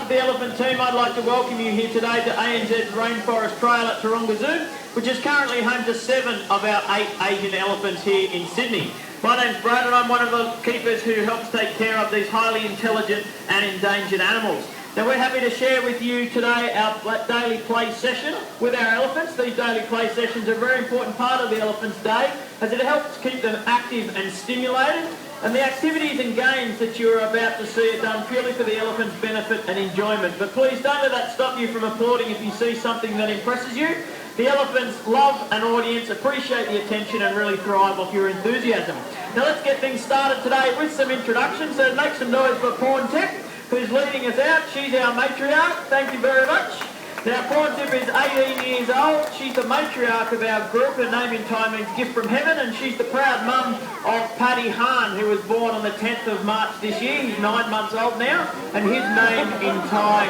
of the elephant team, I'd like to welcome you here today to ANZ's Rainforest Trail at Taronga Zoo, which is currently home to 7 of our 8 Asian elephants here in Sydney. My name's Brad and I'm one of the keepers who helps take care of these highly intelligent and endangered animals. Now we're happy to share with you today our daily play session with our elephants. These daily play sessions are a very important part of the elephant's day as it helps keep them active and stimulated. And the activities and games that you're about to see are done purely for the elephant's benefit and enjoyment. But please don't let that stop you from applauding if you see something that impresses you. The elephants love an audience, appreciate the attention and really thrive off your enthusiasm. Now let's get things started today with some introductions. So make some noise for Pawn Tip, who's leading us out. She's our matriarch. Thank you very much. Now, Pawn Tip is 18 years old. She's the matriarch of our group. Her name in Thai means gift from heaven, and she's the proud mum of Paddy Han, who was born on the 10th of March this year. He's 9 months old now, and his name in Thai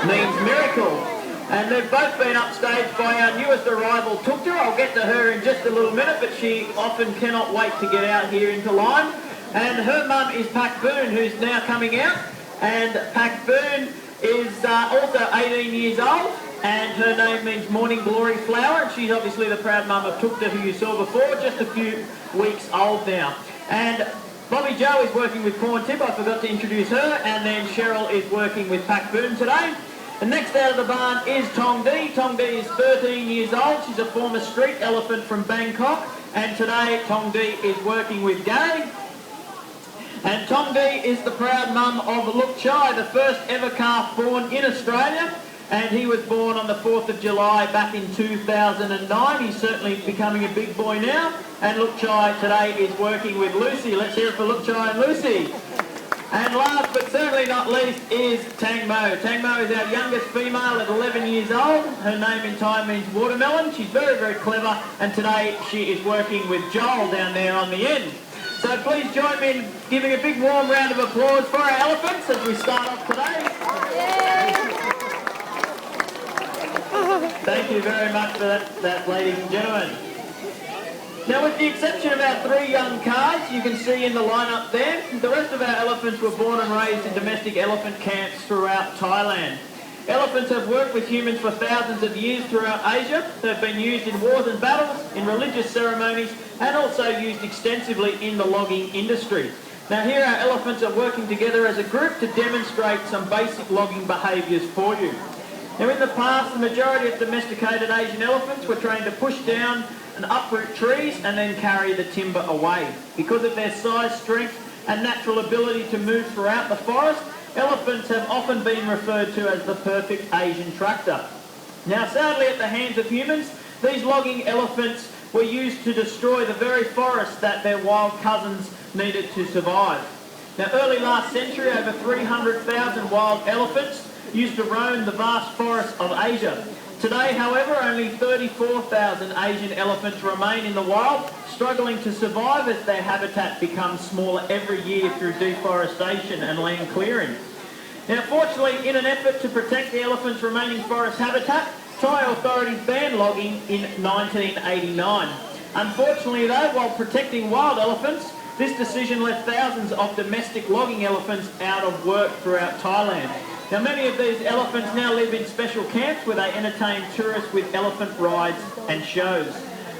means miracle. And they've both been upstaged by our newest arrival, Tukta. I'll get to her in just a little minute, but she often cannot wait to get out here into line. And her mum is Pak Boon, who's now coming out, and Pak Boon is also 18 years old, and her name means morning glory flower, and she's obviously the proud mum of Tukta, who you saw before, just a few weeks old now. And Bobby Joe is working with Pawn Tip, I forgot to introduce her, and then Cheryl is working with Pak Boon today. And next out of the barn is Tong Di. Tong Di is 13 years old, she's a former street elephant from Bangkok, and today Tong Di is working with Gary. And Tong Di is the proud mum of Look Chai, the first ever calf born in Australia, and he was born on the 4th of July back in 2009. He's certainly becoming a big boy now, and Look Chai today is working with Lucy. Let's hear it for Look Chai and Lucy. And last but certainly not least is Tang Mo. Tang Mo is our youngest female at 11 years old. Her name in Thai means watermelon. She's very, very clever, and today she is working with Joel down there on the end. So please join me in giving a big warm round of applause for our elephants as we start off today. Thank you very much for that, ladies and gentlemen. Now, with the exception of our 3 young calves you can see in the lineup there, the rest of our elephants were born and raised in domestic elephant camps throughout Thailand. Elephants have worked with humans for thousands of years throughout Asia. They've been used in wars and battles, in religious ceremonies, and also used extensively in the logging industry. Now here our elephants are working together as a group to demonstrate some basic logging behaviours for you. Now in the past, the majority of domesticated Asian elephants were trained to push down and uproot trees and then carry the timber away. Because of their size, strength and natural ability to move throughout the forest, elephants have often been referred to as the perfect Asian tractor. Now sadly, at the hands of humans, these logging elephants were used to destroy the very forests that their wild cousins needed to survive. Now early last century, over 300,000 wild elephants used to roam the vast forests of Asia. Today, however, only 34,000 Asian elephants remain in the wild, struggling to survive as their habitat becomes smaller every year through deforestation and land clearing. Now, fortunately, in an effort to protect the elephants' remaining forest habitat, Thai authorities banned logging in 1989. Unfortunately, though, while protecting wild elephants, this decision left thousands of domestic logging elephants out of work throughout Thailand. Now, many of these elephants now live in special camps where they entertain tourists with elephant rides and shows.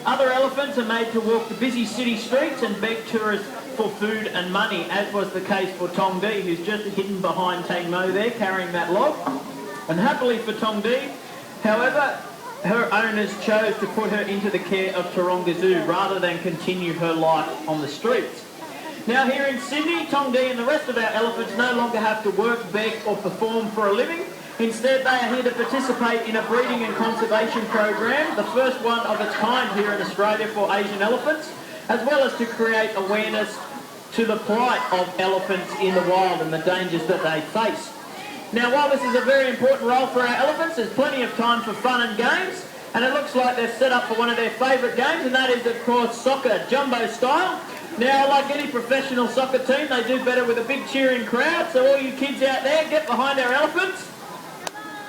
Other elephants are made to walk the busy city streets and beg tourists for food and money, as was the case for Tong Di, who's just hidden behind Tang Mo there, carrying that log. And happily for Tong Di, however, her owners chose to put her into the care of Taronga Zoo rather than continue her life on the streets. Now here in Sydney, Tong Di and the rest of our elephants no longer have to work, beg or perform for a living. Instead, they are here to participate in a breeding and conservation program, the first one of its kind here in Australia for Asian elephants, as well as to create awareness to the plight of elephants in the wild and the dangers that they face. Now, while this is a very important role for our elephants, there's plenty of time for fun and games, and it looks like they're set up for one of their favourite games, and that is, of course, soccer, jumbo style. Now, like any professional soccer team, they do better with a big cheering crowd, so all you kids out there, get behind our elephants.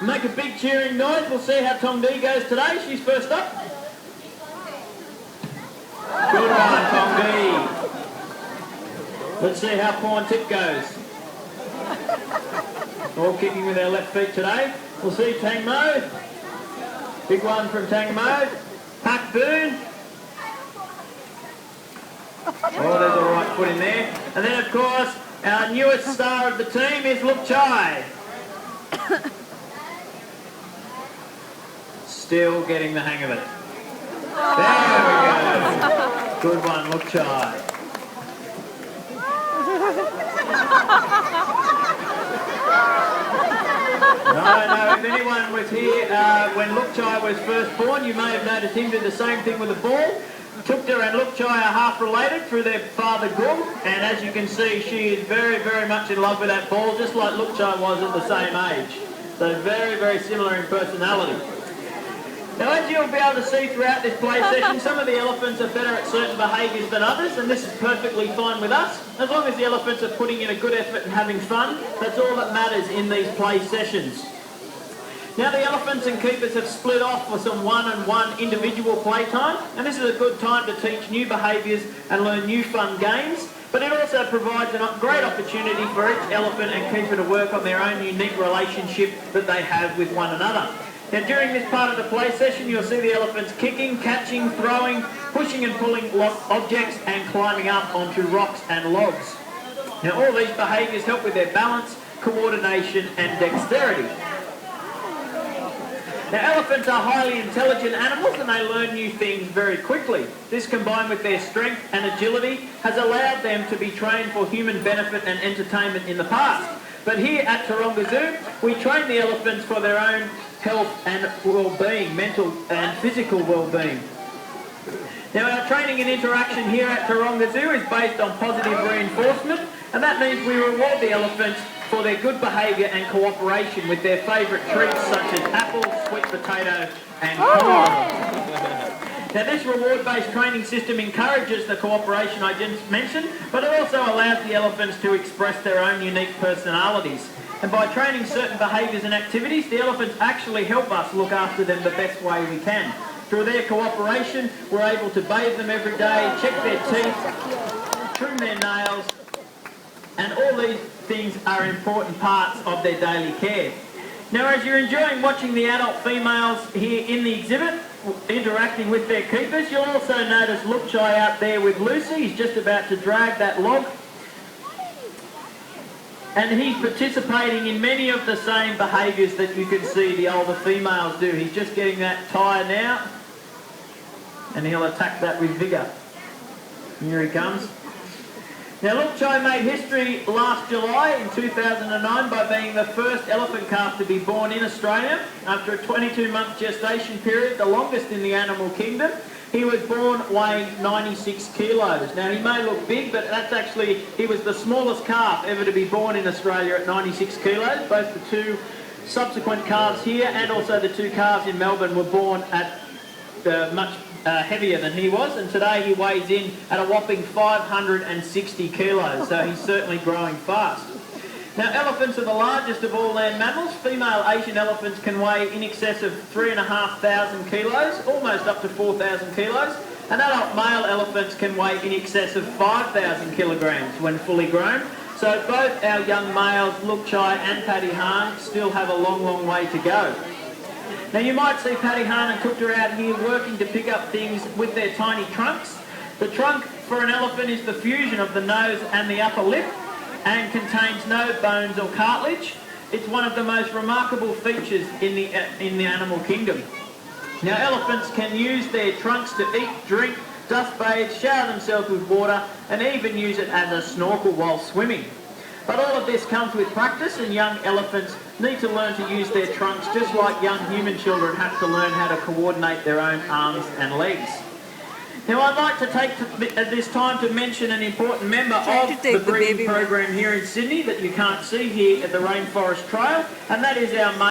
Make a big cheering noise. We'll see how Tong Di goes today. She's first up. Good one, Tong Di. Let's see how Pawn Tip goes. All kicking with our left feet today. We'll see Tangmo. Big one from Tangmo. Pak Boon. Oh, there's a right foot in there. And then, of course, our newest star of the team is Luk Chai. Still getting the hang of it. There we go. Good one, Luk Chai. No, if anyone was here when Luk Chai was first born, you may have noticed him do the same thing with the ball. Tukta and Luk Chai are half related through their father Gul, and as you can see, she is very, very much in love with that ball, just like Luk Chai was at the same age. So very, very similar in personality. Now, as you'll be able to see throughout this play session, some of the elephants are better at certain behaviours than others, and this is perfectly fine with us. As long as the elephants are putting in a good effort and having fun, that's all that matters in these play sessions. Now, the elephants and keepers have split off for some one-on-one individual playtime, and this is a good time to teach new behaviours and learn new fun games, but it also provides a great opportunity for each elephant and keeper to work on their own unique relationship that they have with one another. Now, during this part of the play session, you'll see the elephants kicking, catching, throwing, pushing and pulling objects and climbing up onto rocks and logs. Now, all these behaviours help with their balance, coordination and dexterity. Now, elephants are highly intelligent animals and they learn new things very quickly. This, combined with their strength and agility, has allowed them to be trained for human benefit and entertainment in the past. But here at Taronga Zoo, we train the elephants for their own health and well-being, mental and physical well-being. Now, our training and interaction here at Taronga Zoo is based on positive reinforcement, and that means we reward the elephants for their good behaviour and cooperation with their favourite treats such as apples, sweet potato and corn. Now, this reward-based training system encourages the cooperation I just mentioned, but it also allows the elephants to express their own unique personalities. And by training certain behaviours and activities, the elephants actually help us look after them the best way we can. Through their cooperation, we're able to bathe them every day, check their teeth, trim their nails, and all these things are important parts of their daily care. Now, as you're enjoying watching the adult females here in the exhibit, interacting with their keepers, you'll also notice Luk Chai out there with Lucy. He's just about to drag that log. And he's participating in many of the same behaviours that you can see the older females do. He's just getting that tire now, and he'll attack that with vigour. Here he comes. Now, Luk Chai made history last July in 2009 by being the first elephant calf to be born in Australia. After a 22-month gestation period, the longest in the animal kingdom, he was born weighing 96 kilos. Now, he may look big, but that's actually, he was the smallest calf ever to be born in Australia at 96 kilos. Both the two subsequent calves here and also the two calves in Melbourne were born at much heavier than he was, and today he weighs in at a whopping 560 kilos, so he's certainly growing fast. Now, elephants are the largest of all land mammals. Female Asian elephants can weigh in excess of 3,500 kilos, almost up to 4,000 kilos, and adult male elephants can weigh in excess of 5,000 kilograms when fully grown. So both our young males, Luk Chai and Paddy Hahn, still have a long, long way to go. Now, you might see Paddy Hahn and Tukta out here working to pick up things with their tiny trunks. The trunk for an elephant is the fusion of the nose and the upper lip and contains no bones or cartilage. It's one of the most remarkable features in the animal kingdom. Now, elephants can use their trunks to eat, drink, dust bathe, shower themselves with water, and even use it as a snorkel while swimming. But all of this comes with practice, and young elephants need to learn to use their trunks just like young human children have to learn how to coordinate their own arms and legs. Now, I'd like to take this time to mention an important member of the breeding program here in Sydney that you can't see here at the Rainforest Trail, and that is our